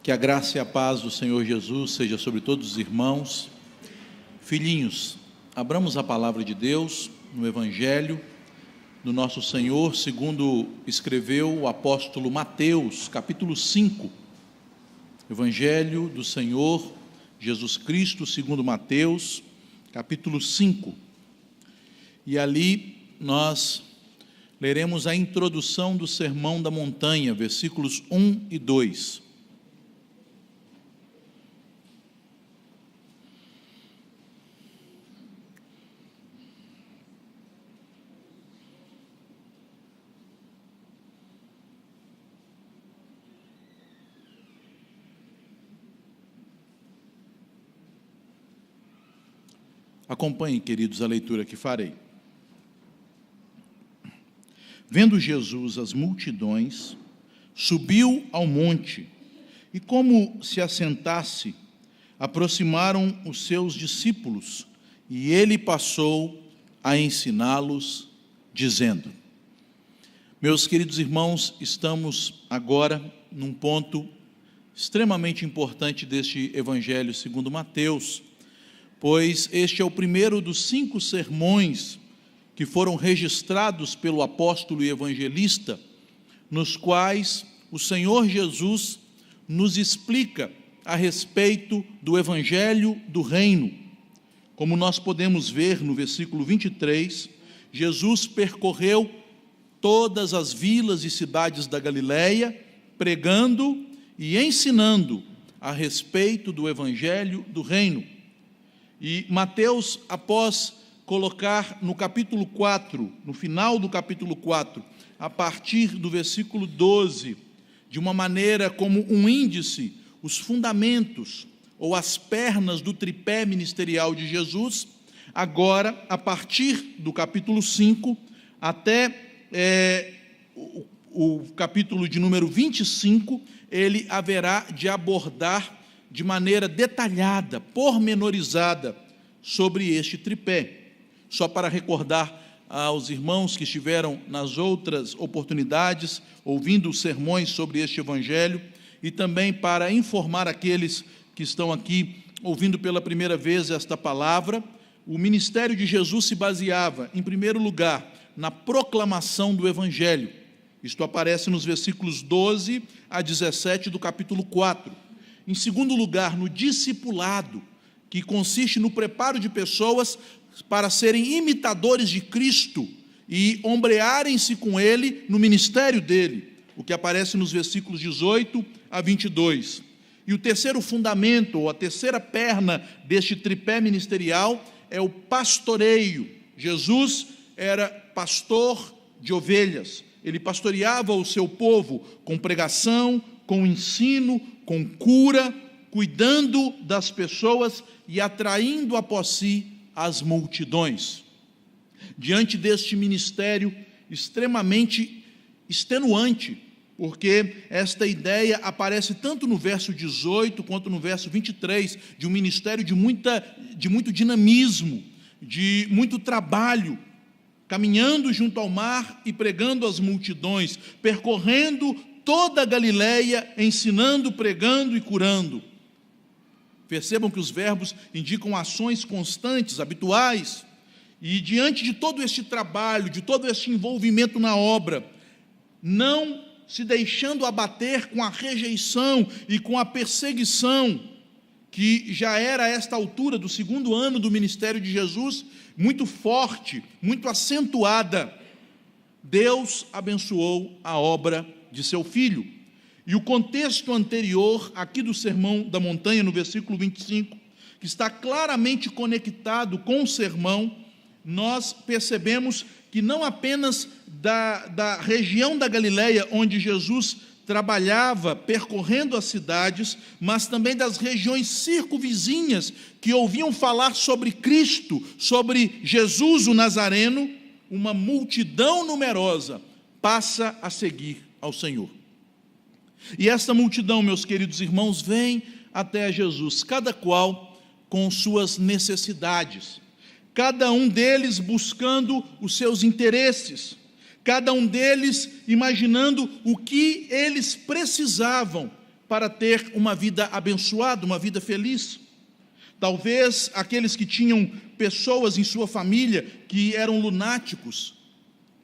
Que a graça e a paz do Senhor Jesus seja sobre todos os irmãos. Filhinhos, abramos a palavra de Deus no Evangelho do nosso Senhor, segundo escreveu o apóstolo Mateus, capítulo 5. Evangelho do Senhor Jesus Cristo, segundo Mateus, capítulo 5. E ali nós leremos a introdução do Sermão da Montanha, versículos 1 e 2. Acompanhem, queridos, a leitura que farei. Vendo Jesus as multidões, subiu ao monte, e como se assentasse, aproximaram os seus discípulos, e ele passou a ensiná-los, dizendo: Meus queridos irmãos, estamos agora num ponto extremamente importante deste Evangelho segundo Mateus, pois este é o primeiro dos 5 sermões que foram registrados pelo apóstolo e evangelista, nos quais o Senhor Jesus nos explica a respeito do Evangelho do Reino. Como nós podemos ver no versículo 23, Jesus percorreu todas as vilas e cidades da Galileia, pregando e ensinando a respeito do Evangelho do Reino. E Mateus, após colocar no capítulo 4, no final do capítulo 4, a partir do versículo 12, de uma maneira como um índice, os fundamentos ou as pernas do tripé ministerial de Jesus, agora, a partir do capítulo 5 até o capítulo de número 25, ele haverá de abordar de maneira detalhada, pormenorizada, sobre este tripé. Só para recordar aos irmãos que estiveram nas outras oportunidades, ouvindo os sermões sobre este Evangelho, e também para informar aqueles que estão aqui, ouvindo pela primeira vez esta palavra, o ministério de Jesus se baseava, em primeiro lugar, na proclamação do Evangelho. Isto aparece nos versículos 12 a 17 do capítulo 4. Em segundo lugar, no discipulado, que consiste no preparo de pessoas para serem imitadores de Cristo e ombrearem-se com Ele no ministério dele, o que aparece nos versículos 18 a 22. E o terceiro fundamento, ou a terceira perna deste tripé ministerial, é o pastoreio. Jesus era pastor de ovelhas. Ele pastoreava o seu povo com pregação, com ensino, com cura, cuidando das pessoas e atraindo após si as multidões. Diante deste ministério extremamente extenuante, porque esta ideia aparece tanto no verso 18 quanto no verso 23, de um ministério de muito dinamismo, de muito trabalho, caminhando junto ao mar e pregando às multidões, percorrendo toda a Galileia, ensinando, pregando e curando. Percebam que os verbos indicam ações constantes, habituais, e diante de todo este trabalho, de todo este envolvimento na obra, não se deixando abater com a rejeição e com a perseguição, que já era a esta altura do 2º ano do ministério de Jesus, muito forte, muito acentuada, Deus abençoou a obra de seu Filho. E o contexto anterior, aqui do Sermão da Montanha, no versículo 25, que está claramente conectado com o sermão, nós percebemos que não apenas da região da Galileia, onde Jesus trabalhava percorrendo as cidades, mas também das regiões circunvizinhas, que ouviam falar sobre Cristo, sobre Jesus o Nazareno, uma multidão numerosa passa a seguir ao Senhor. E esta multidão, meus queridos irmãos, vem até Jesus, cada qual com suas necessidades, cada um deles buscando os seus interesses, cada um deles imaginando o que eles precisavam para ter uma vida abençoada, uma vida feliz. Talvez aqueles que tinham pessoas em sua família que eram lunáticos,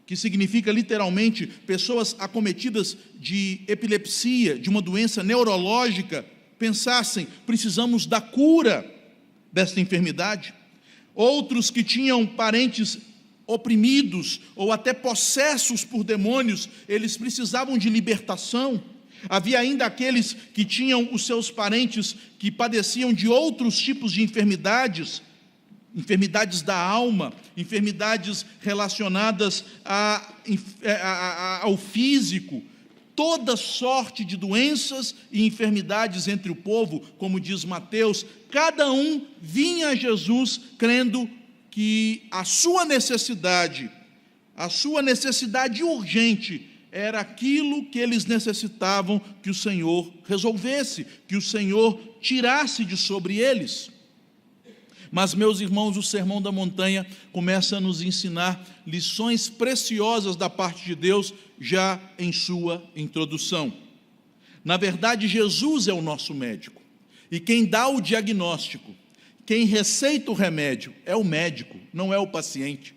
que significa literalmente pessoas acometidas de epilepsia, de uma doença neurológica, pensassem: precisamos da cura desta enfermidade. Outros que tinham parentes oprimidos ou até possessos por demônios, eles precisavam de libertação. Havia ainda aqueles que tinham os seus parentes que padeciam de outros tipos de enfermidades, enfermidades da alma, enfermidades relacionadas ao físico, toda sorte de doenças e enfermidades entre o povo, como diz Mateus. Cada um vinha a Jesus crendo que a sua necessidade urgente, era aquilo que eles necessitavam que o Senhor resolvesse, que o Senhor tirasse de sobre eles. Mas, meus irmãos, o Sermão da Montanha começa a nos ensinar lições preciosas da parte de Deus, já em sua introdução. Na verdade, Jesus é o nosso médico, e quem dá o diagnóstico, quem receita o remédio, é o médico, não é o paciente.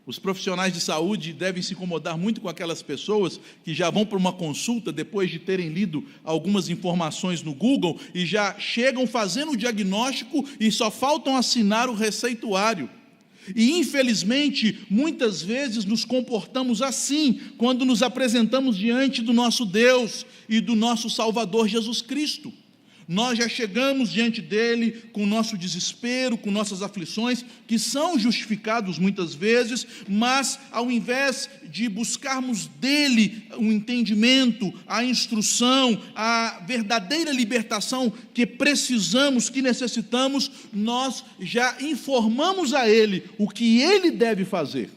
Os profissionais de saúde devem se incomodar muito com aquelas pessoas que já vão para uma consulta depois de terem lido algumas informações no Google e já chegam fazendo o diagnóstico e só faltam assinar o receituário. E, infelizmente, muitas vezes nos comportamos assim quando nos apresentamos diante do nosso Deus e do nosso Salvador Jesus Cristo. Nós já chegamos diante dele com o nosso desespero, com nossas aflições, que são justificados muitas vezes, mas ao invés de buscarmos dele o entendimento, a instrução, a verdadeira libertação que precisamos, que necessitamos, nós já informamos a ele o que ele deve fazer.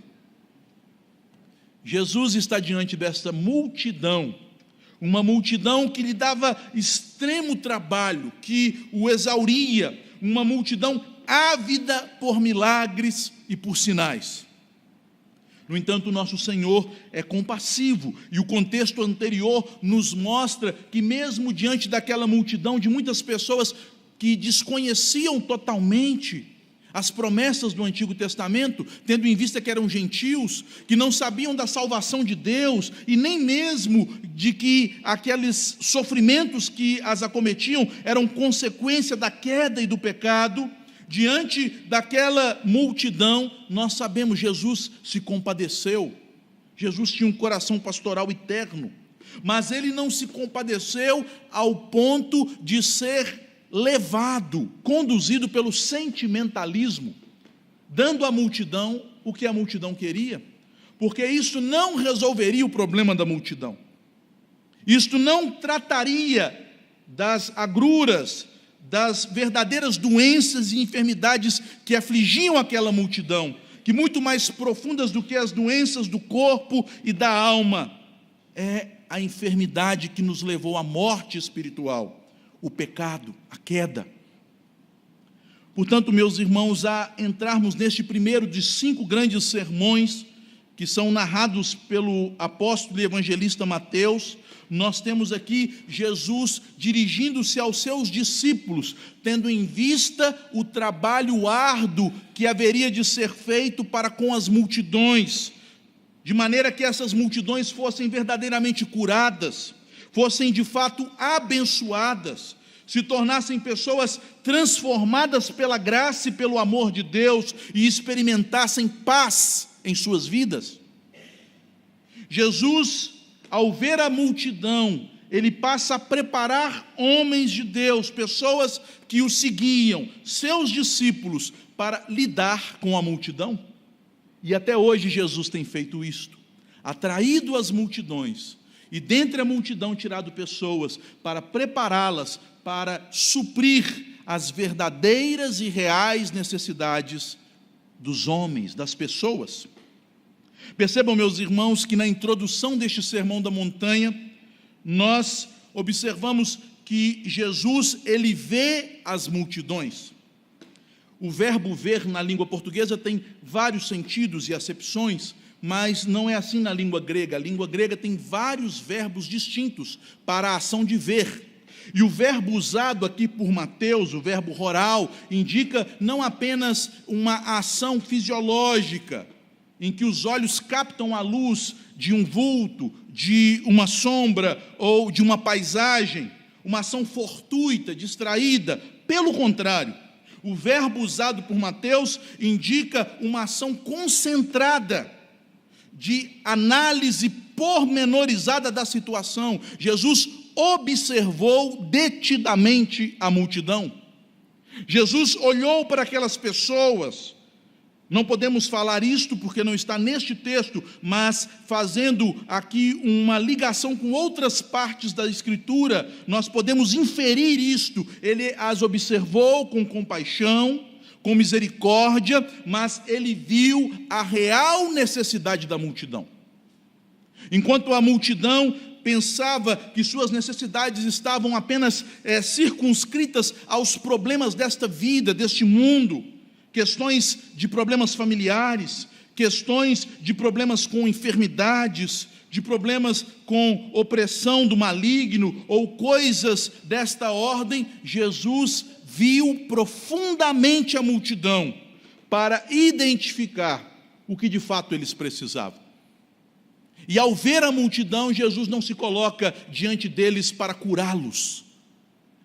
Jesus está diante desta multidão, uma multidão que lhe dava extremo trabalho, que o exauria, uma multidão ávida por milagres e por sinais. No entanto, o nosso Senhor é compassivo, e o contexto anterior nos mostra que mesmo diante daquela multidão de muitas pessoas que desconheciam totalmente as promessas do Antigo Testamento, tendo em vista que eram gentios, que não sabiam da salvação de Deus, e nem mesmo de que aqueles sofrimentos que as acometiam eram consequência da queda e do pecado, diante daquela multidão, nós sabemos, Jesus se compadeceu. Jesus tinha um coração pastoral eterno, mas ele não se compadeceu ao ponto de ser levado, conduzido pelo sentimentalismo, dando à multidão o que a multidão queria, porque isso não resolveria o problema da multidão, isto não trataria das agruras, das verdadeiras doenças e enfermidades que afligiam aquela multidão, que muito mais profundas do que as doenças do corpo e da alma, é a enfermidade que nos levou à morte espiritual, o pecado, a queda. Portanto, meus irmãos, a entrarmos neste primeiro de 5 grandes sermões que são narrados pelo apóstolo e evangelista Mateus, nós temos aqui Jesus dirigindo-se aos seus discípulos, tendo em vista o trabalho árduo que haveria de ser feito para com as multidões, de maneira que essas multidões fossem verdadeiramente curadas, fossem de fato abençoadas, se tornassem pessoas transformadas pela graça e pelo amor de Deus e experimentassem paz em suas vidas. Jesus, ao ver a multidão, ele passa a preparar homens de Deus, pessoas que o seguiam, seus discípulos, para lidar com a multidão. E até hoje Jesus tem feito isto, atraído as multidões, e dentre a multidão tirado pessoas para prepará-las para suprir as verdadeiras e reais necessidades dos homens, das pessoas. Percebam, meus irmãos, que na introdução deste Sermão da Montanha, nós observamos que Jesus, ele vê as multidões. O verbo ver na língua portuguesa tem vários sentidos e acepções, mas não é assim na língua grega. A língua grega tem vários verbos distintos para a ação de ver. E o verbo usado aqui por Mateus, o verbo horal, indica não apenas uma ação fisiológica, em que os olhos captam a luz de um vulto, de uma sombra ou de uma paisagem, uma ação fortuita, distraída. Pelo contrário, o verbo usado por Mateus indica uma ação concentrada, de análise pormenorizada da situação. Jesus observou detidamente a multidão. Jesus olhou para aquelas pessoas. Não podemos falar isto porque não está neste texto, mas fazendo aqui uma ligação com outras partes da Escritura, nós podemos inferir isto. Ele as observou com compaixão, com misericórdia, mas ele viu a real necessidade da multidão. Enquanto a multidão pensava que suas necessidades estavam apenas circunscritas aos problemas desta vida, deste mundo, questões de problemas familiares, questões de problemas com enfermidades, de problemas com opressão do maligno ou coisas desta ordem, Jesus viu profundamente a multidão para identificar o que de fato eles precisavam. E ao ver a multidão, Jesus não se coloca diante deles para curá-los,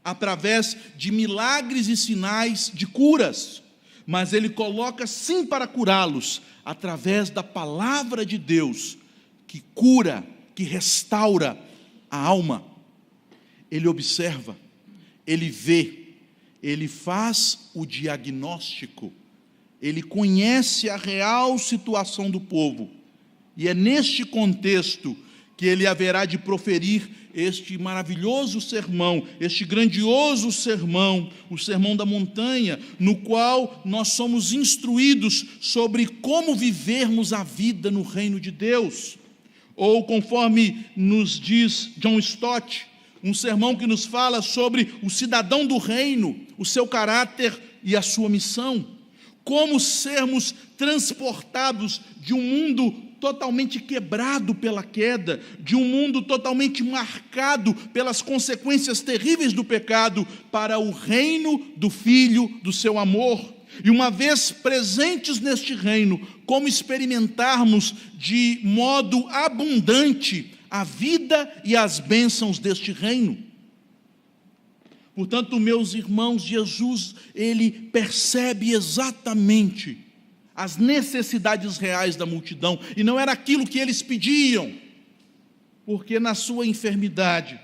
através de milagres e sinais de curas, mas ele coloca sim para curá-los, através da palavra de Deus, que cura, que restaura a alma. Ele observa, ele vê, ele faz o diagnóstico, ele conhece a real situação do povo, e é neste contexto que ele haverá de proferir este maravilhoso sermão, este grandioso sermão, o Sermão da Montanha, no qual nós somos instruídos sobre como vivermos a vida no reino de Deus. Ou, conforme nos diz John Stott, um sermão que nos fala sobre o cidadão do reino, o seu caráter e a sua missão. Como sermos transportados de um mundo totalmente quebrado pela queda, de um mundo totalmente marcado pelas consequências terríveis do pecado, para o reino do Filho do seu amor. E uma vez presentes neste reino, como experimentarmos de modo abundante a vida e as bênçãos deste reino. Portanto, meus irmãos, Jesus, ele percebe exatamente as necessidades reais da multidão, e não era aquilo que eles pediam, porque na sua enfermidade,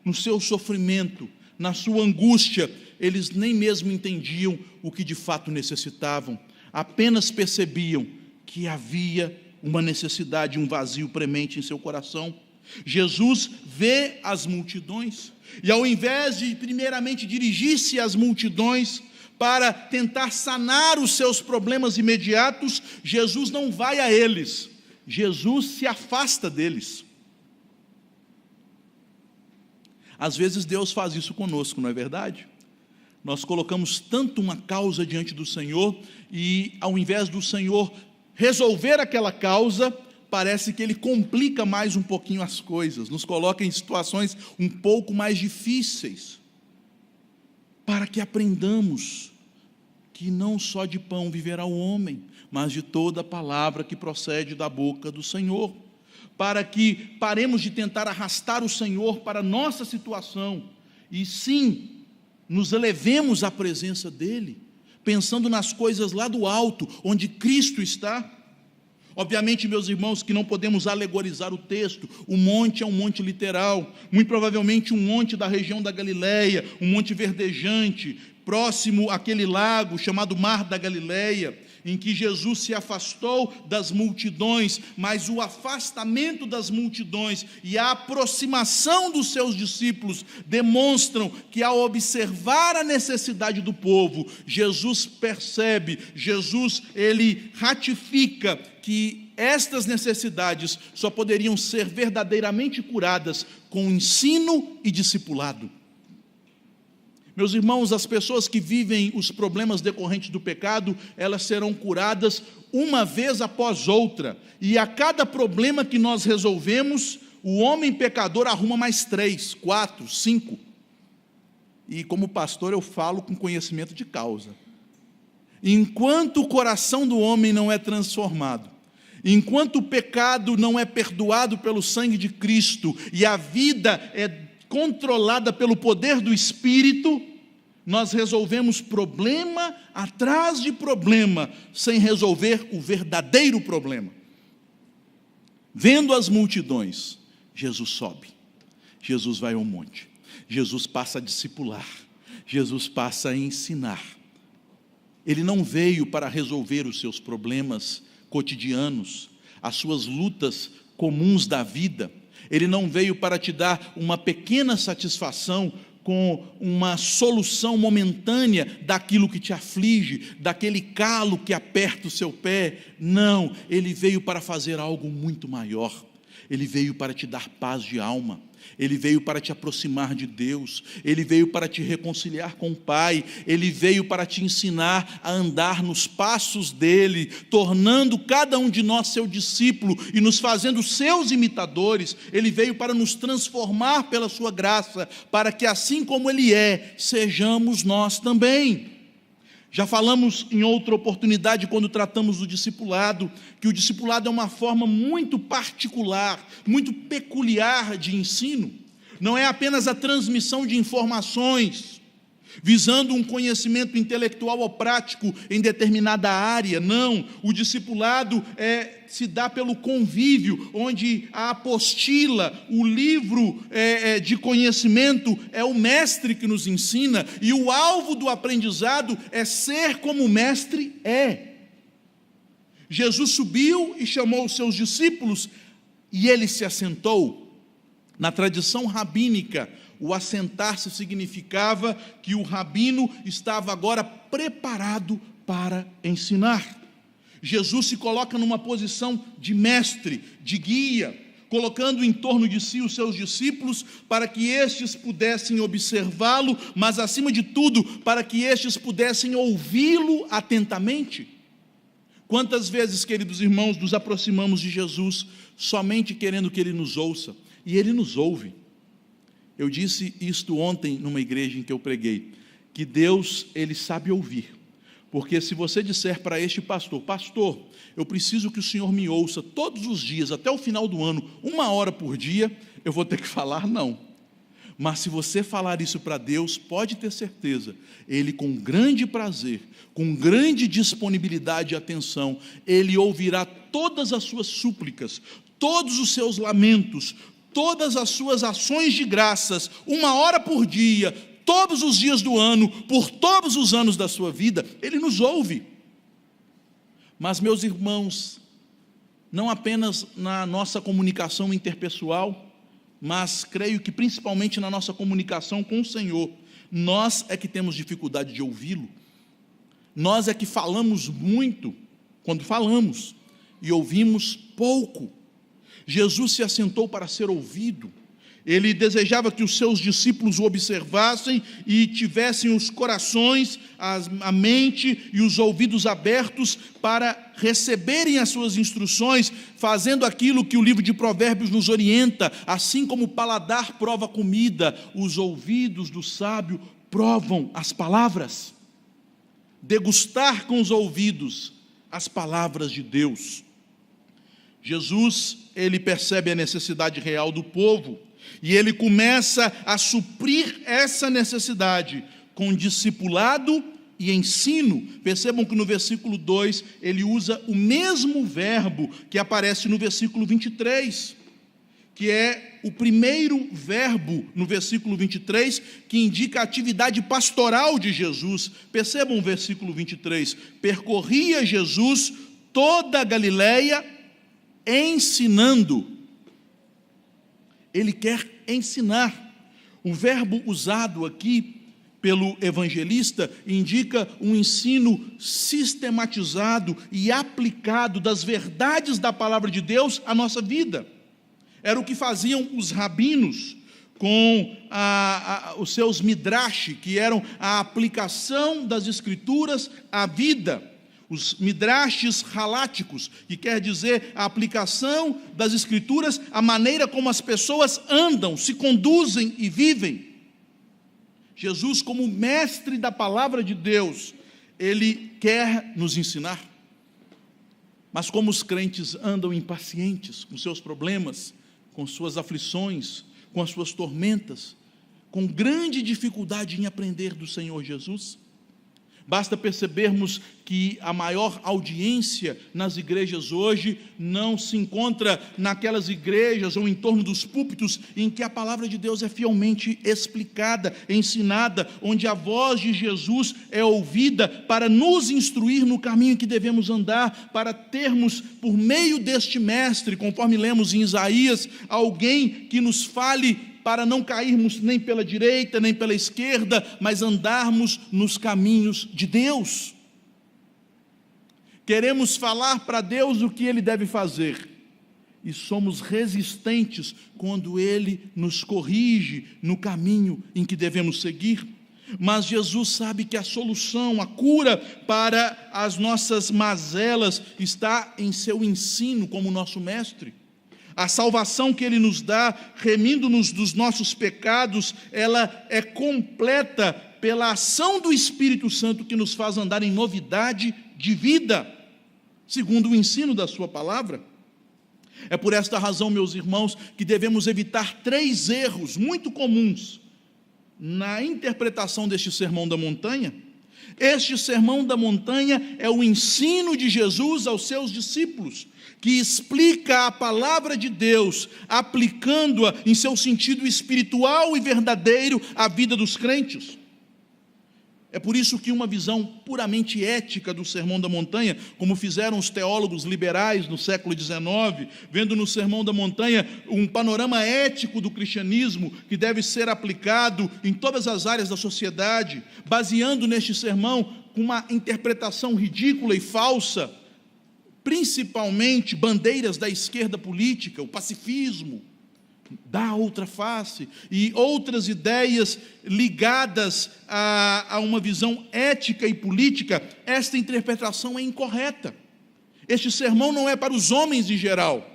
no seu sofrimento, na sua angústia, eles nem mesmo entendiam o que de fato necessitavam, apenas percebiam que havia uma necessidade, um vazio premente em seu coração. Jesus vê as multidões, e ao invés de primeiramente dirigir-se às multidões, para tentar sanar os seus problemas imediatos, Jesus não vai a eles, Jesus se afasta deles. Às vezes Deus faz isso conosco, não é verdade? Nós colocamos tanto uma causa diante do Senhor, e ao invés do Senhor resolver aquela causa, parece que Ele complica mais um pouquinho as coisas, nos coloca em situações um pouco mais difíceis, para que aprendamos que não só de pão viverá o homem, mas de toda a palavra que procede da boca do Senhor, para que paremos de tentar arrastar o Senhor para a nossa situação, e sim, nos elevemos à presença dEle, pensando nas coisas lá do alto, onde Cristo está. Obviamente, meus irmãos, que não podemos alegorizar o texto. O monte é um monte literal, muito provavelmente um monte da região da Galileia, um monte verdejante, próximo àquele lago chamado Mar da Galileia, em que Jesus se afastou das multidões, mas o afastamento das multidões e a aproximação dos seus discípulos demonstram que, ao observar a necessidade do povo, Jesus percebe, Jesus, ele ratifica que estas necessidades só poderiam ser verdadeiramente curadas com ensino e discipulado. Meus irmãos, as pessoas que vivem os problemas decorrentes do pecado, elas serão curadas uma vez após outra, e a cada problema que nós resolvemos, o homem pecador arruma mais 3, 4, 5, e como pastor eu falo com conhecimento de causa. Enquanto o coração do homem não é transformado, enquanto o pecado não é perdoado pelo sangue de Cristo, e a vida é controlada pelo poder do Espírito, nós resolvemos problema atrás de problema, sem resolver o verdadeiro problema. Vendo as multidões, Jesus sobe, Jesus vai ao monte, Jesus passa a discipular, Jesus passa a ensinar. Ele não veio para resolver os seus problemas cotidianos, as suas lutas comuns da vida. Ele não veio para te dar uma pequena satisfação com uma solução momentânea daquilo que te aflige, daquele calo que aperta o seu pé. Não, ele veio para fazer algo muito maior. Ele veio para te dar paz de alma. Ele veio para te aproximar de Deus, Ele veio para te reconciliar com o Pai, Ele veio para te ensinar a andar nos passos dEle, tornando cada um de nós seu discípulo e nos fazendo seus imitadores. Ele veio para nos transformar pela sua graça, para que assim como Ele é, sejamos nós também. Já falamos em outra oportunidade, quando tratamos do discipulado, que o discipulado é uma forma muito particular, muito peculiar de ensino. Não é apenas a transmissão de informações, visando um conhecimento intelectual ou prático em determinada área. Não, o discipulado se dá pelo convívio, onde a apostila, o livro de conhecimento é o mestre que nos ensina, e o alvo do aprendizado é ser como o mestre é. Jesus subiu e chamou os seus discípulos, e ele se assentou. Na tradição rabínica, o assentar-se significava que o rabino estava agora preparado para ensinar. Jesus se coloca numa posição de mestre, de guia, colocando em torno de si os seus discípulos, para que estes pudessem observá-lo, mas acima de tudo, para que estes pudessem ouvi-lo atentamente. Quantas vezes, queridos irmãos, nos aproximamos de Jesus somente querendo que Ele nos ouça, e Ele nos ouve. Eu disse isto ontem numa igreja em que eu preguei, que Deus, Ele sabe ouvir, porque se você disser para este pastor: pastor, eu preciso que o senhor me ouça todos os dias, até o final do ano, 1 hora por dia, eu vou ter que falar não. Mas se você falar isso para Deus, pode ter certeza, Ele com grande prazer, com grande disponibilidade e atenção, Ele ouvirá todas as suas súplicas, todos os seus lamentos, todas as suas ações de graças, 1 hora por dia, todos os dias do ano, por todos os anos da sua vida. Ele nos ouve. Mas, meus irmãos, não apenas na nossa comunicação interpessoal, mas creio que principalmente na nossa comunicação com o Senhor, nós é que temos dificuldade de ouvi-lo. Nós é que falamos muito quando falamos e ouvimos pouco. Jesus se assentou para ser ouvido. Ele desejava que os seus discípulos o observassem e tivessem os corações, a mente e os ouvidos abertos para receberem as suas instruções, fazendo aquilo que o livro de Provérbios nos orienta: assim como o paladar prova a comida, os ouvidos do sábio provam as palavras. Degustar com os ouvidos as palavras de Deus. Jesus, ele percebe a necessidade real do povo, e ele começa a suprir essa necessidade com discipulado e ensino. Percebam que no versículo 2, ele usa o mesmo verbo que aparece no versículo 23, que é o primeiro verbo no versículo 23, que indica a atividade pastoral de Jesus. Percebam o versículo 23, percorria Jesus toda a Galileia, ensinando. Ele quer ensinar. O verbo usado aqui pelo evangelista indica um ensino sistematizado e aplicado das verdades da palavra de Deus à nossa vida. Era o que faziam os rabinos com os seus midrash, que eram a aplicação das Escrituras à vida, os midrashes haláticos, que quer dizer a aplicação das Escrituras à maneira como as pessoas andam, se conduzem e vivem. Jesus, como mestre da palavra de Deus, ele quer nos ensinar. Mas como os crentes andam impacientes com seus problemas, com suas aflições, com as suas tormentas, com grande dificuldade em aprender do Senhor Jesus, basta percebermos que a maior audiência nas igrejas hoje não se encontra naquelas igrejas ou em torno dos púlpitos em que a palavra de Deus é fielmente explicada, ensinada, onde a voz de Jesus é ouvida para nos instruir no caminho que devemos andar, para termos por meio deste mestre, conforme lemos em Isaías, alguém que nos fale para não cairmos nem pela direita, nem pela esquerda, mas andarmos nos caminhos de Deus. Queremos falar para Deus o que Ele deve fazer, e somos resistentes quando Ele nos corrige no caminho em que devemos seguir. Mas Jesus sabe que a solução, a cura para as nossas mazelas está em seu ensino como nosso mestre. A salvação que Ele nos dá, remindo-nos dos nossos pecados, ela é completa pela ação do Espírito Santo que nos faz andar em novidade de vida, segundo o ensino da sua palavra. É por esta razão, meus irmãos, que devemos evitar 3 erros muito comuns na interpretação deste Sermão da Montanha. Este Sermão da Montanha é o ensino de Jesus aos seus discípulos, que explica a palavra de Deus, aplicando-a em seu sentido espiritual e verdadeiro à vida dos crentes. É por isso que uma visão puramente ética do Sermão da Montanha, como fizeram os teólogos liberais no século XIX, vendo no Sermão da Montanha um panorama ético do cristianismo que deve ser aplicado em todas as áreas da sociedade, baseando neste sermão com uma interpretação ridícula e falsa, principalmente bandeiras da esquerda política, o pacifismo, da outra face, e outras ideias ligadas a uma visão ética e política. Esta interpretação é incorreta. Este sermão não é para os homens em geral.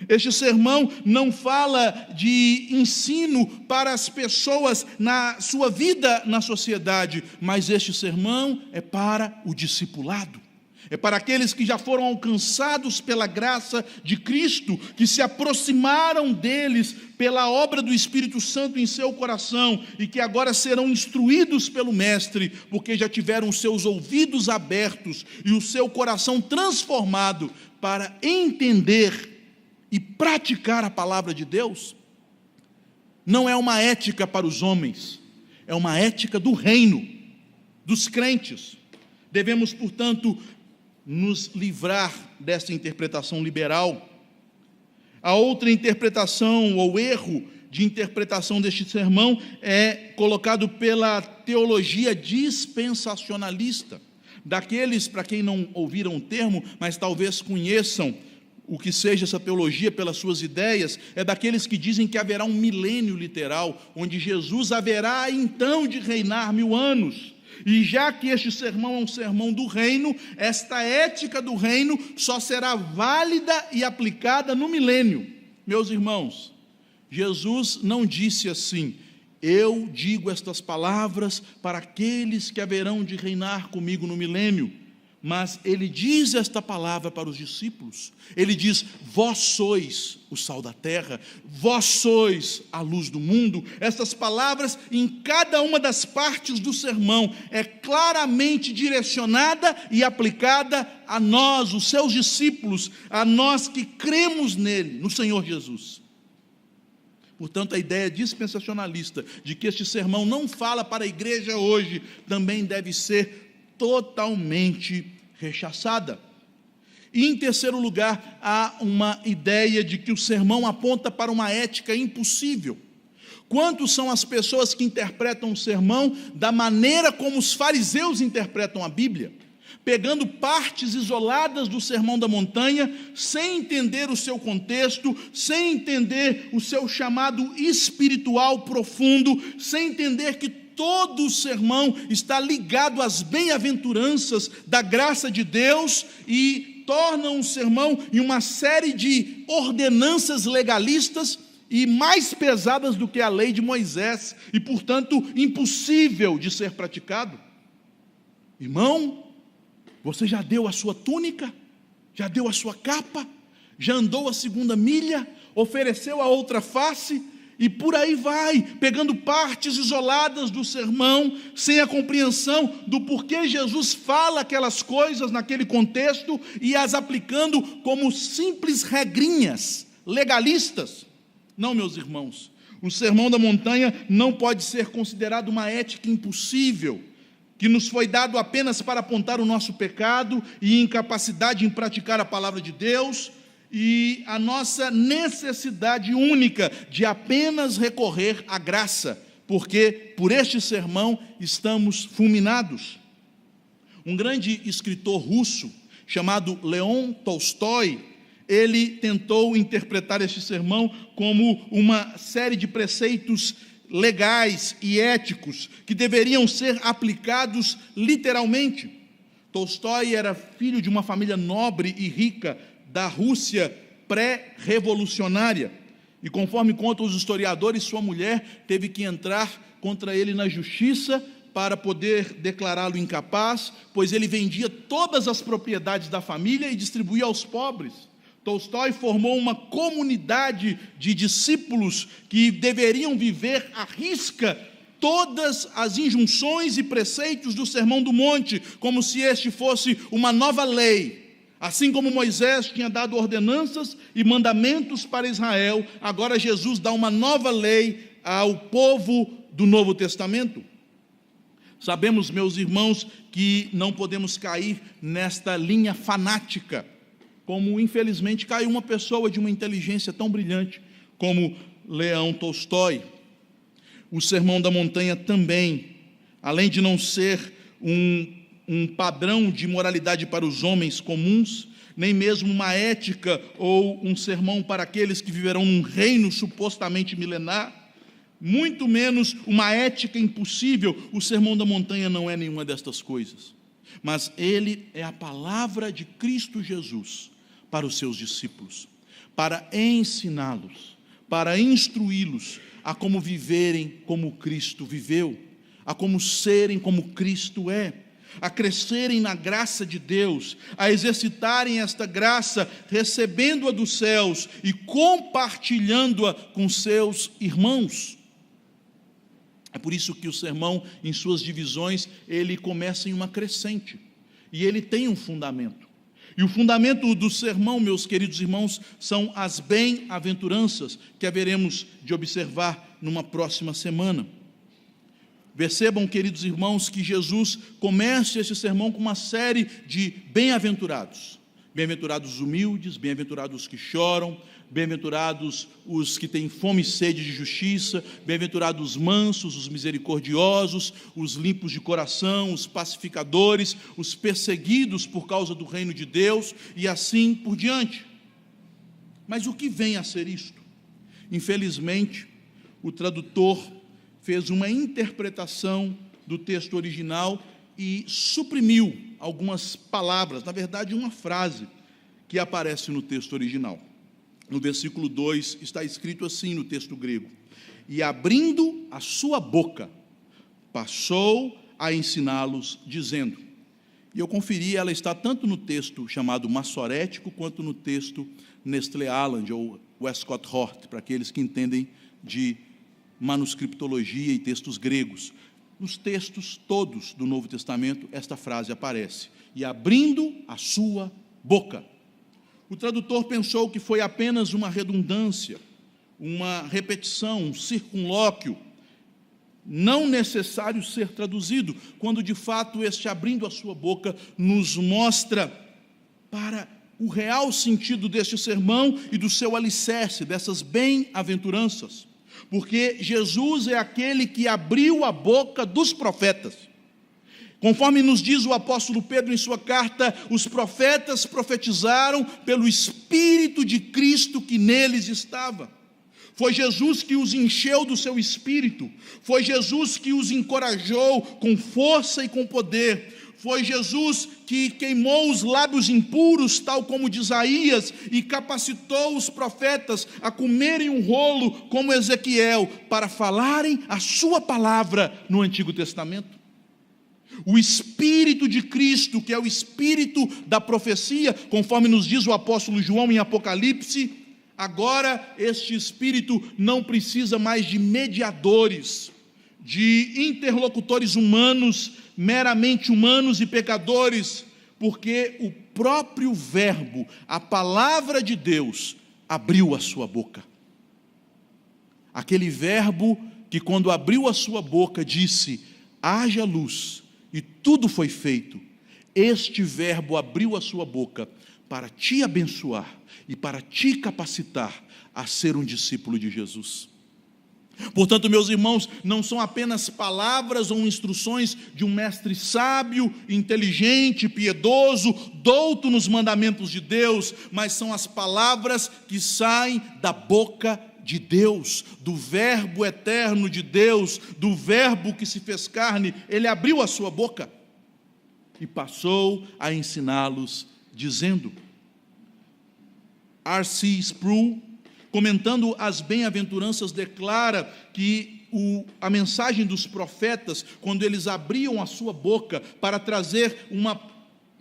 Este sermão não fala de ensino para as pessoas na sua vida na sociedade, mas este sermão é para o discipulado. É para aqueles que já foram alcançados pela graça de Cristo, que se aproximaram deles pela obra do Espírito Santo em seu coração e que agora serão instruídos pelo Mestre, porque já tiveram os seus ouvidos abertos e o seu coração transformado para entender e praticar a palavra de Deus. Não é uma ética para os homens, é uma ética do reino, dos crentes. Devemos, portanto, nos livrar dessa interpretação liberal. A outra interpretação ou erro de interpretação deste sermão é colocado pela teologia dispensacionalista, daqueles, para quem não ouviram o termo, mas talvez conheçam o que seja essa teologia pelas suas ideias, é daqueles que dizem que haverá um milênio literal, onde Jesus haverá então de reinar 1000 anos. E já que este sermão é um sermão do reino, esta ética do reino só será válida e aplicada no milênio. Meus irmãos, Jesus não disse assim: eu digo estas palavras para aqueles que haverão de reinar comigo no milênio. Mas ele diz esta palavra para os discípulos. Ele diz: vós sois o sal da terra, vós sois a luz do mundo. Estas palavras, em cada uma das partes do sermão, é claramente direcionada e aplicada a nós, os seus discípulos, a nós que cremos nele, no Senhor Jesus. Portanto, a ideia dispensacionalista de que este sermão não fala para a igreja hoje, também deve ser totalmente rechaçada. E em terceiro lugar, há uma ideia de que o sermão aponta para uma ética impossível. Quantos são as pessoas que interpretam o sermão da maneira como os fariseus interpretam a Bíblia? pegando partes isoladas do Sermão da Montanha, sem entender o seu contexto, sem entender o seu chamado espiritual profundo, sem entender que todo o sermão está ligado às bem-aventuranças da graça de Deus, e tornam um sermão em uma série de ordenanças legalistas e mais pesadas do que a lei de Moisés, e portanto impossível de ser praticado. Irmão, você já deu a sua túnica? Já deu a sua capa? Já andou a segunda milha? Ofereceu a outra face? E por aí vai, pegando partes isoladas do sermão, sem a compreensão do porquê Jesus fala aquelas coisas naquele contexto, e as aplicando como simples regrinhas legalistas. Não, meus irmãos, o Sermão da Montanha não pode ser considerado uma ética impossível, que nos foi dado apenas para apontar o nosso pecado e incapacidade em praticar a palavra de Deus, e a nossa necessidade única de apenas recorrer à graça, porque por este sermão estamos fulminados. Um grande escritor russo, chamado Leon Tolstói, ele tentou interpretar este sermão como uma série de preceitos legais e éticos que deveriam ser aplicados literalmente. Tolstói era filho de uma família nobre e rica da Rússia pré-revolucionária, e conforme contam os historiadores, sua mulher teve que entrar contra ele na justiça para poder declará-lo incapaz, pois ele vendia todas as propriedades da família e distribuía aos pobres. Tolstói formou uma comunidade de discípulos que deveriam viver à risca todas as injunções e preceitos do Sermão do Monte, como se este fosse uma nova lei. Assim como Moisés tinha dado ordenanças e mandamentos para Israel, agora Jesus dá uma nova lei ao povo do Novo Testamento. Sabemos, meus irmãos, que não podemos cair nesta linha fanática, como infelizmente caiu uma pessoa de uma inteligência tão brilhante como Leão Tolstói. O Sermão da Montanha também, além de não ser um padrão de moralidade para os homens comuns, nem mesmo uma ética ou um sermão para aqueles que viverão num reino supostamente milenar, muito menos uma ética impossível. O Sermão da Montanha não é nenhuma destas coisas, mas ele é a palavra de Cristo Jesus para os seus discípulos, para ensiná-los, para instruí-los a como viverem como Cristo viveu, a como serem como Cristo é, a crescerem na graça de Deus, a exercitarem esta graça, recebendo-a dos céus e compartilhando-a com seus irmãos. É por isso que o sermão, em suas divisões, ele começa em uma crescente, e ele tem um fundamento. E o fundamento do sermão, meus queridos irmãos, são as bem-aventuranças, que haveremos de observar numa próxima semana. Percebam, queridos irmãos, que Jesus começa esse sermão com uma série de bem-aventurados. Bem-aventurados os humildes, bem-aventurados os que choram, bem-aventurados os que têm fome e sede de justiça, bem-aventurados os mansos, os misericordiosos, os limpos de coração, os pacificadores, os perseguidos por causa do reino de Deus, e assim por diante. Mas o que vem a ser isto? Infelizmente, o tradutor fez uma interpretação do texto original e suprimiu algumas palavras, na verdade uma frase que aparece no texto original. No versículo 2 está escrito assim no texto grego: e abrindo a sua boca, passou a ensiná-los, dizendo. E eu conferi, ela está tanto no texto chamado massorético, quanto no texto Nestlé Aland, ou Westcott Hort, para aqueles que entendem de manuscriptologia e textos gregos. Nos textos todos do Novo Testamento, esta frase aparece: e abrindo a sua boca. O tradutor pensou que foi apenas uma redundância, uma repetição, um circunlóquio, não necessário ser traduzido, quando de fato este abrindo a sua boca nos mostra para o real sentido deste sermão e do seu alicerce, dessas bem-aventuranças. Porque Jesus é aquele que abriu a boca dos profetas. Conforme nos diz o apóstolo Pedro em sua carta, os profetas profetizaram pelo Espírito de Cristo que neles estava. Foi Jesus que os encheu do seu Espírito, foi Jesus que os encorajou com força e com poder, foi Jesus que queimou os lábios impuros, tal como de Isaías, e capacitou os profetas a comerem um rolo como Ezequiel, para falarem a sua palavra no Antigo Testamento. O Espírito de Cristo, que é o Espírito da profecia, conforme nos diz o apóstolo João em Apocalipse, agora este Espírito não precisa mais de mediadores, de interlocutores humanos, meramente humanos e pecadores, porque o próprio Verbo, a palavra de Deus, abriu a sua boca. Aquele Verbo que, quando abriu a sua boca, disse: haja luz, e tudo foi feito. Este Verbo abriu a sua boca para te abençoar e para te capacitar a ser um discípulo de Jesus. Portanto, meus irmãos, não são apenas palavras ou instruções de um mestre sábio, inteligente, piedoso, douto nos mandamentos de Deus, mas são as palavras que saem da boca de Deus, do Verbo eterno de Deus, do Verbo que se fez carne. Ele abriu a sua boca e passou a ensiná-los, dizendo. R.C. Sproul, comentando as bem-aventuranças, declara que a mensagem dos profetas, quando eles abriam a sua boca para trazer uma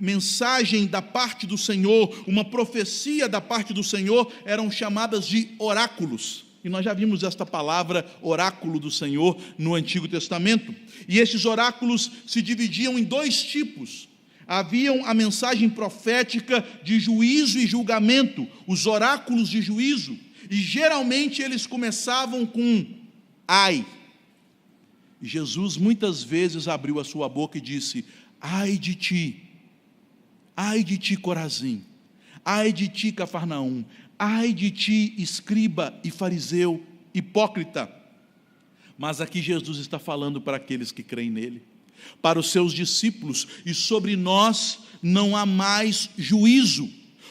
mensagem da parte do Senhor, uma profecia da parte do Senhor, eram chamadas de oráculos. E nós já vimos esta palavra, oráculo do Senhor, no Antigo Testamento. E estes oráculos se dividiam em dois tipos. Haviam a mensagem profética de juízo e julgamento, os oráculos de juízo, e geralmente eles começavam com ai. E Jesus muitas vezes abriu a sua boca e disse: ai de ti, Corazim, ai de ti, Cafarnaum, ai de ti, escriba e fariseu, hipócrita. Mas aqui Jesus está falando para aqueles que creem nele, para os seus discípulos: e sobre nós não há mais juízo,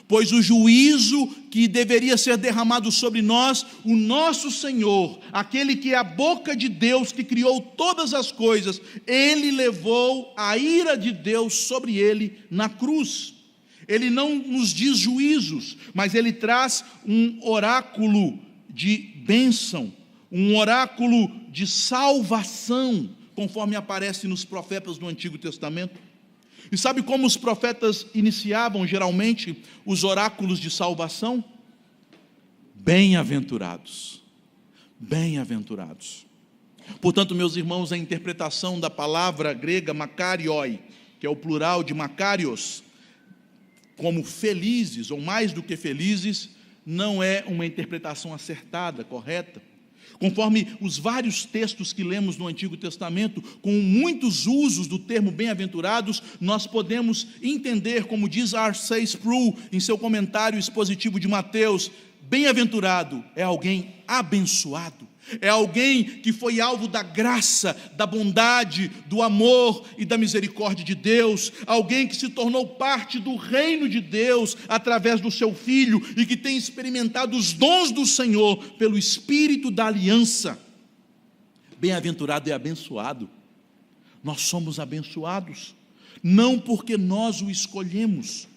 pois o juízo que deveria ser derramado sobre nós, o nosso Senhor, aquele que é a boca de Deus, que criou todas as coisas, ele levou a ira de Deus sobre ele na cruz. Ele não nos diz juízos, mas ele traz um oráculo de bênção, um oráculo de salvação, conforme aparece nos profetas do Antigo Testamento. E sabe como os profetas iniciavam geralmente os oráculos de salvação? Bem-aventurados, bem-aventurados. Portanto, meus irmãos, a interpretação da palavra grega makarioi, que é o plural de makarios, como felizes, ou mais do que felizes, não é uma interpretação acertada, correta. Conforme os vários textos que lemos no Antigo Testamento, com muitos usos do termo bem-aventurados, nós podemos entender, como diz R.C. Sproul em seu comentário expositivo de Mateus: bem-aventurado é alguém abençoado, é alguém que foi alvo da graça, da bondade, do amor e da misericórdia de Deus, alguém que se tornou parte do reino de Deus através do seu Filho e que tem experimentado os dons do Senhor pelo Espírito da aliança. Bem-aventurado é abençoado. Nós somos abençoados, não porque nós o escolhemos,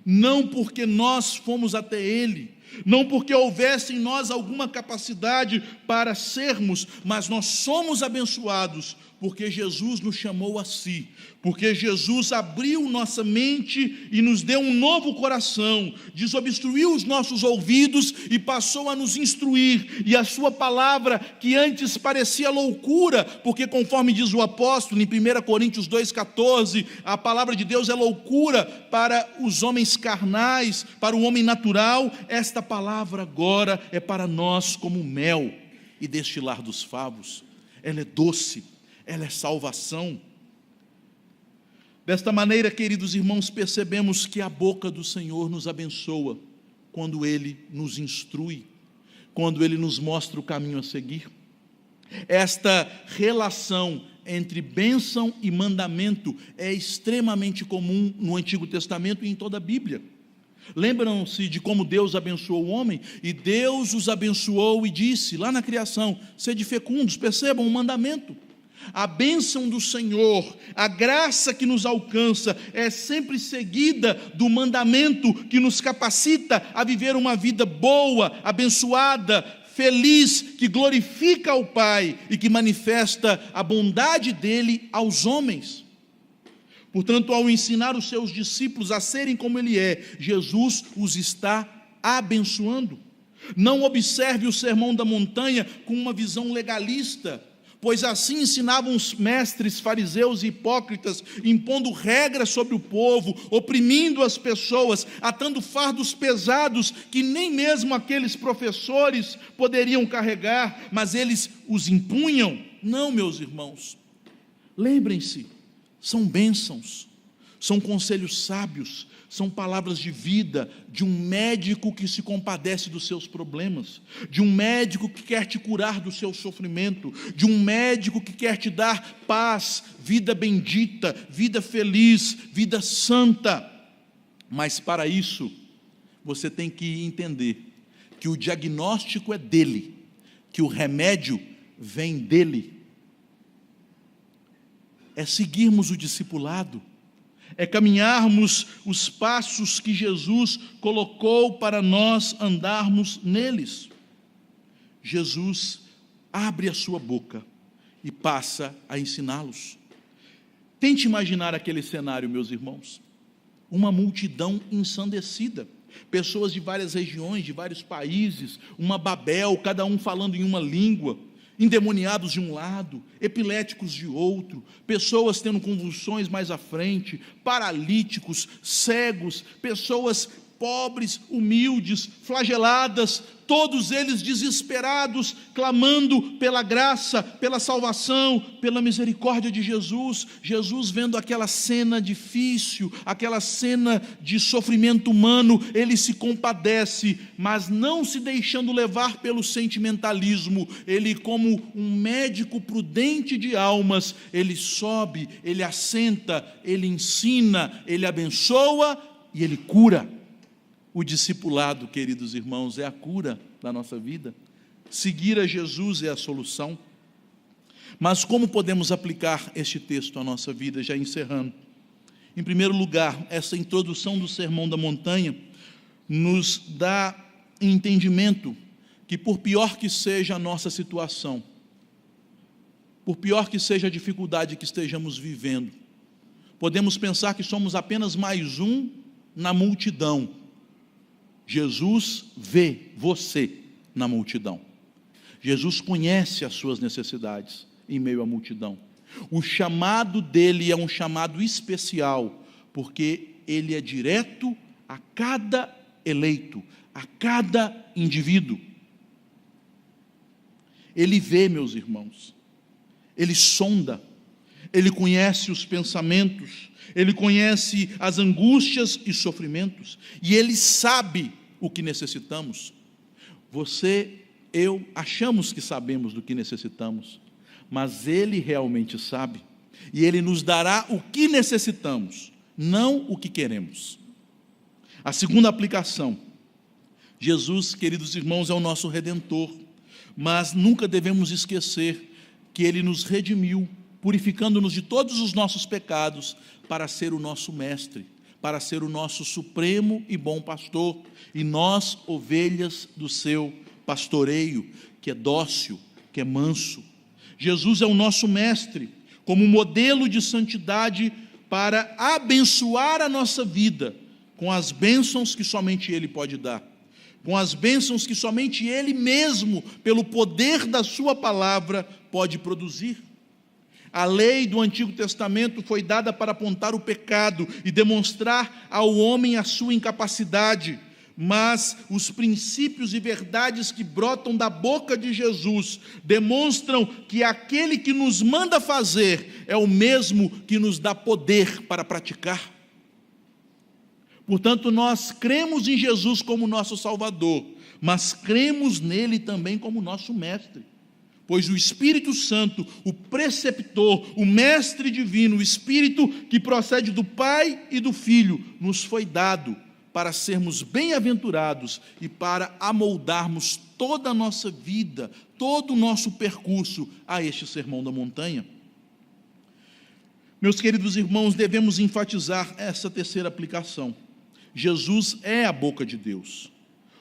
não porque nós fomos até Ele, não porque houvesse em nós alguma capacidade para sermos, mas nós somos abençoados porque Jesus nos chamou a si, porque Jesus abriu nossa mente e nos deu um novo coração, desobstruiu os nossos ouvidos e passou a nos instruir, e a sua palavra, que antes parecia loucura, porque conforme diz o apóstolo em 1 Coríntios 2,14, a palavra de Deus é loucura para os homens carnais, para o homem natural, esta palavra agora é para nós como mel e destilar dos favos. Ela é doce, ela é salvação. Desta maneira, queridos irmãos, percebemos que a boca do Senhor nos abençoa quando Ele nos instrui, quando Ele nos mostra o caminho a seguir. Esta relação entre bênção e mandamento é extremamente comum no Antigo Testamento e em toda a Bíblia. Lembram-se de como Deus abençoou o homem? E Deus os abençoou e disse, lá na criação, sede fecundos, percebam o mandamento. A bênção do Senhor, a graça que nos alcança, é sempre seguida do mandamento que nos capacita a viver uma vida boa, abençoada, feliz, que glorifica ao Pai e que manifesta a bondade dele aos homens. Portanto, ao ensinar os seus discípulos a serem como Ele é, Jesus os está abençoando. Não observe o Sermão da Montanha com uma visão legalista, pois assim ensinavam os mestres fariseus e hipócritas, impondo regras sobre o povo, oprimindo as pessoas, atando fardos pesados que nem mesmo aqueles professores poderiam carregar, mas eles os impunham. Não, meus irmãos, lembrem-se, são bênçãos, são conselhos sábios, são palavras de vida de um médico que se compadece dos seus problemas, de um médico que quer te curar do seu sofrimento, de um médico que quer te dar paz, vida bendita, vida feliz, vida santa. Mas para isso, você tem que entender que o diagnóstico é dele, que o remédio vem dele. É seguirmos o discipulado, é caminharmos os passos que Jesus colocou para nós andarmos neles. Jesus abre a sua boca e passa a ensiná-los. Tente imaginar aquele cenário, meus irmãos. Uma multidão ensandecida, pessoas de várias regiões, de vários países, uma Babel, cada um falando em uma língua, endemoniados de um lado, epiléticos de outro, pessoas tendo convulsões mais à frente, paralíticos, cegos, pessoas pobres, humildes, flageladas, todos eles desesperados, clamando pela graça, pela salvação, pela misericórdia de Jesus. Jesus, vendo aquela cena difícil, aquela cena de sofrimento humano, ele se compadece, mas não se deixando levar pelo sentimentalismo. Ele, como um médico prudente de almas, ele sobe, ele assenta, ele ensina, ele abençoa e ele cura. O discipulado, queridos irmãos, é a cura da nossa vida. Seguir a Jesus é a solução. Mas como podemos aplicar este texto à nossa vida, já encerrando? Em primeiro lugar, essa introdução do Sermão da Montanha nos dá entendimento que, por pior que seja a nossa situação, por pior que seja a dificuldade que estejamos vivendo, podemos pensar que somos apenas mais um na multidão. Jesus vê você na multidão. Jesus conhece as suas necessidades em meio à multidão. O chamado dele é um chamado especial, porque ele é direto a cada eleito, a cada indivíduo. Ele vê, meus irmãos, ele sonda, ele conhece os pensamentos, ele conhece as angústias e sofrimentos, e ele sabe o que necessitamos. Você, eu, achamos que sabemos do que necessitamos, mas ele realmente sabe, e ele nos dará o que necessitamos, não o que queremos. A segunda aplicação: Jesus, queridos irmãos, é o nosso Redentor, mas nunca devemos esquecer que ele nos redimiu, purificando-nos de todos os nossos pecados, para ser o nosso mestre, para ser o nosso supremo e bom pastor, e nós, ovelhas do seu pastoreio, que é dócil, que é manso. Jesus é o nosso mestre, como modelo de santidade, para abençoar a nossa vida, com as bênçãos que somente ele pode dar, com as bênçãos que somente ele mesmo, pelo poder da sua palavra, pode produzir. A lei do Antigo Testamento foi dada para apontar o pecado e demonstrar ao homem a sua incapacidade, mas os princípios e verdades que brotam da boca de Jesus demonstram que aquele que nos manda fazer é o mesmo que nos dá poder para praticar. Portanto, nós cremos em Jesus como nosso Salvador, mas cremos nele também como nosso mestre. pois o Espírito Santo, o preceptor, o mestre divino, o Espírito que procede do Pai e do Filho, nos foi dado para sermos bem-aventurados e para amoldarmos toda a nossa vida, todo o nosso percurso a este Sermão da Montanha. Meus queridos irmãos, devemos enfatizar essa terceira aplicação. Jesus é a boca de Deus.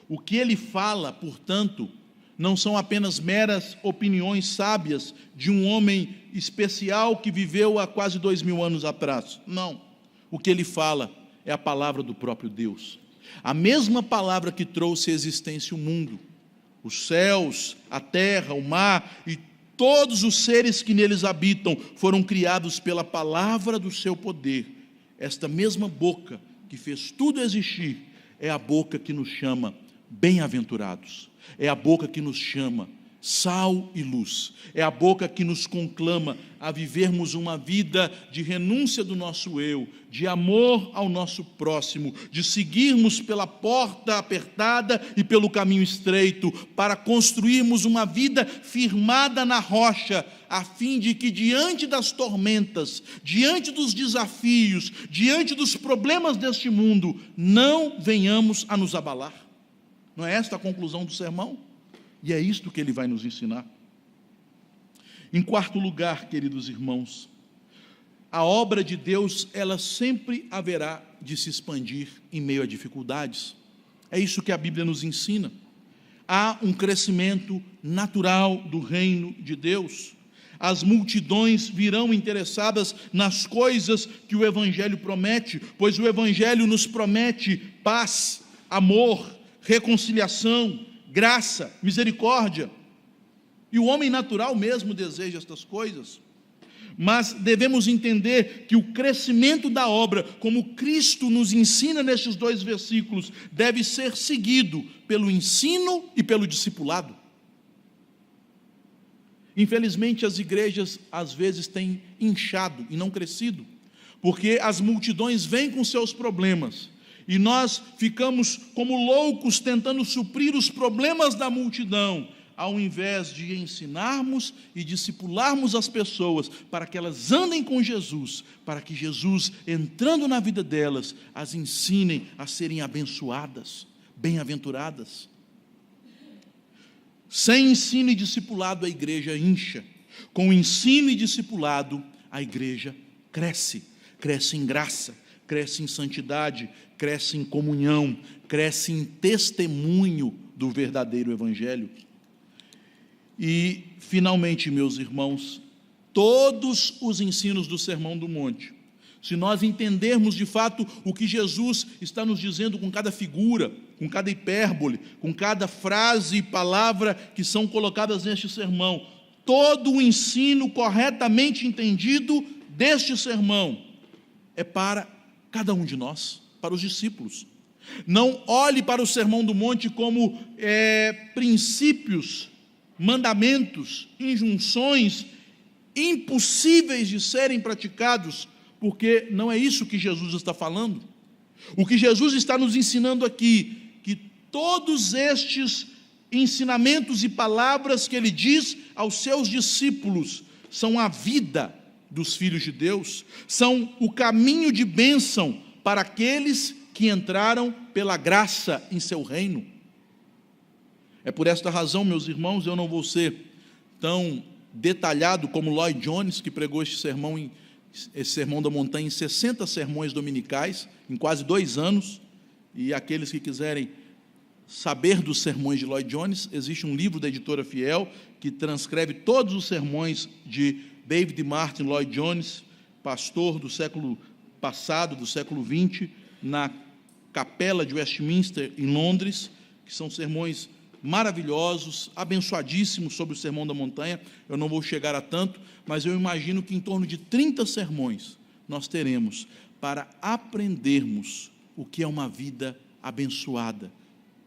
O que ele fala, portanto, não são apenas meras opiniões sábias de um homem especial que viveu há quase 2000 anos atrás. Não. O que ele fala é a palavra do próprio Deus. A mesma palavra que trouxe à existência o mundo, os céus, a terra, o mar e todos os seres que neles habitam foram criados pela palavra do seu poder. Esta mesma boca que fez tudo existir é a boca que nos chama bem-aventurados. É a boca que nos chama sal e luz. É a boca que nos conclama a vivermos uma vida de renúncia do nosso eu, de amor ao nosso próximo, de seguirmos pela porta apertada e pelo caminho estreito, para construirmos uma vida firmada na rocha, a fim de que diante das tormentas, diante dos desafios, diante dos problemas deste mundo, não venhamos a nos abalar. Não é esta a conclusão do sermão? E é isto que ele vai nos ensinar. Em quarto lugar, queridos irmãos, a obra de Deus, ela sempre haverá de se expandir em meio a dificuldades. É isso que a Bíblia nos ensina. Há um crescimento natural do reino de Deus. As multidões virão interessadas nas coisas que o Evangelho promete, pois o Evangelho nos promete paz, amor, reconciliação, graça, misericórdia. E o homem natural mesmo deseja estas coisas. Mas devemos entender que o crescimento da obra, como Cristo nos ensina nestes 2 versículos, deve ser seguido pelo ensino e pelo discipulado. Infelizmente, as igrejas às vezes têm inchado e não crescido, porque as multidões vêm com seus problemas, e nós ficamos como loucos tentando suprir os problemas da multidão, ao invés de ensinarmos e discipularmos as pessoas para que elas andem com Jesus, para que Jesus, entrando na vida delas, as ensinem a serem abençoadas, bem-aventuradas. Sem ensino e discipulado a igreja incha. Com ensino e discipulado a igreja cresce, cresce em graça, cresce em santidade, cresce em comunhão, cresce em testemunho do verdadeiro Evangelho. E, finalmente, meus irmãos, todos os ensinos do Sermão do Monte, se nós entendermos de fato o que Jesus está nos dizendo com cada figura, com cada hipérbole, com cada frase e palavra que são colocadas neste sermão, todo o ensino corretamente entendido deste sermão é para cada um de nós, para os discípulos. Não olhe para o Sermão do Monte como princípios, mandamentos, injunções impossíveis de serem praticados, porque não é isso que Jesus está falando. O que Jesus está nos ensinando aqui, que todos estes ensinamentos e palavras que ele diz aos seus discípulos são a vida dos filhos de Deus, são o caminho de bênção para aqueles que entraram pela graça em seu reino. É por esta razão, meus irmãos, eu não vou ser tão detalhado como Lloyd Jones, que pregou esse sermão da montanha em 60 sermões dominicais, em quase 2 anos, e aqueles que quiserem saber dos sermões de Lloyd Jones, existe um livro da editora Fiel, que transcreve todos os sermões de David Martin Lloyd Jones, pastor do século passado, do século XX, na Capela de Westminster, em Londres, que são sermões maravilhosos, abençoadíssimos sobre o Sermão da Montanha. Eu não vou chegar a tanto, mas eu imagino que em torno de 30 sermões nós teremos para aprendermos o que é uma vida abençoada,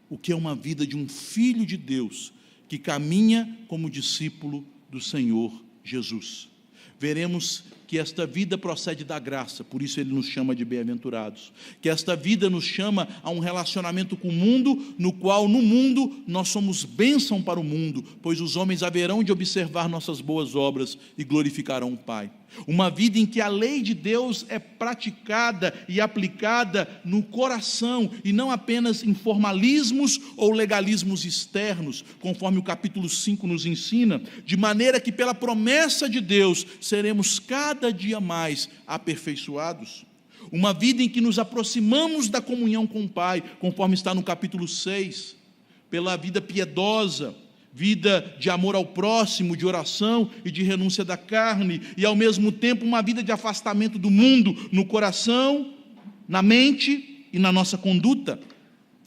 o que é uma vida de um filho de Deus que caminha como discípulo do Senhor Jesus. Veremos que esta vida procede da graça, por isso ele nos chama de bem-aventurados, que esta vida nos chama a um relacionamento com o mundo, no qual no mundo nós somos bênção para o mundo, pois os homens haverão de observar nossas boas obras e glorificarão o Pai. Uma vida em que a lei de Deus é praticada e aplicada no coração, e não apenas em formalismos ou legalismos externos, conforme o capítulo 5 nos ensina, de maneira que pela promessa de Deus seremos cada dia mais aperfeiçoados. Uma vida em que nos aproximamos da comunhão com o Pai, conforme está no capítulo 6, pela vida piedosa, vida de amor ao próximo, de oração e de renúncia da carne, e ao mesmo tempo uma vida de afastamento do mundo no coração, na mente e na nossa conduta.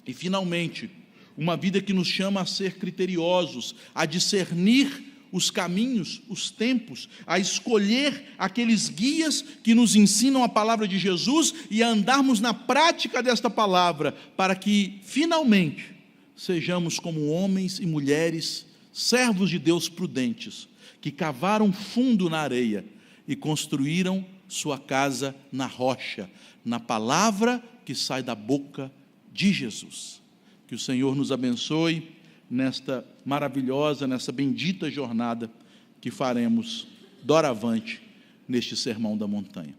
E finalmente, uma vida que nos chama a ser criteriosos, a discernir os caminhos, os tempos, a escolher aqueles guias que nos ensinam a palavra de Jesus e a andarmos na prática desta palavra, para que finalmente sejamos como homens e mulheres, servos de Deus prudentes, que cavaram fundo na areia e construíram sua casa na rocha, na palavra que sai da boca de Jesus. Que o Senhor nos abençoe nesta maravilhosa, nessa bendita jornada que faremos doravante neste Sermão da Montanha.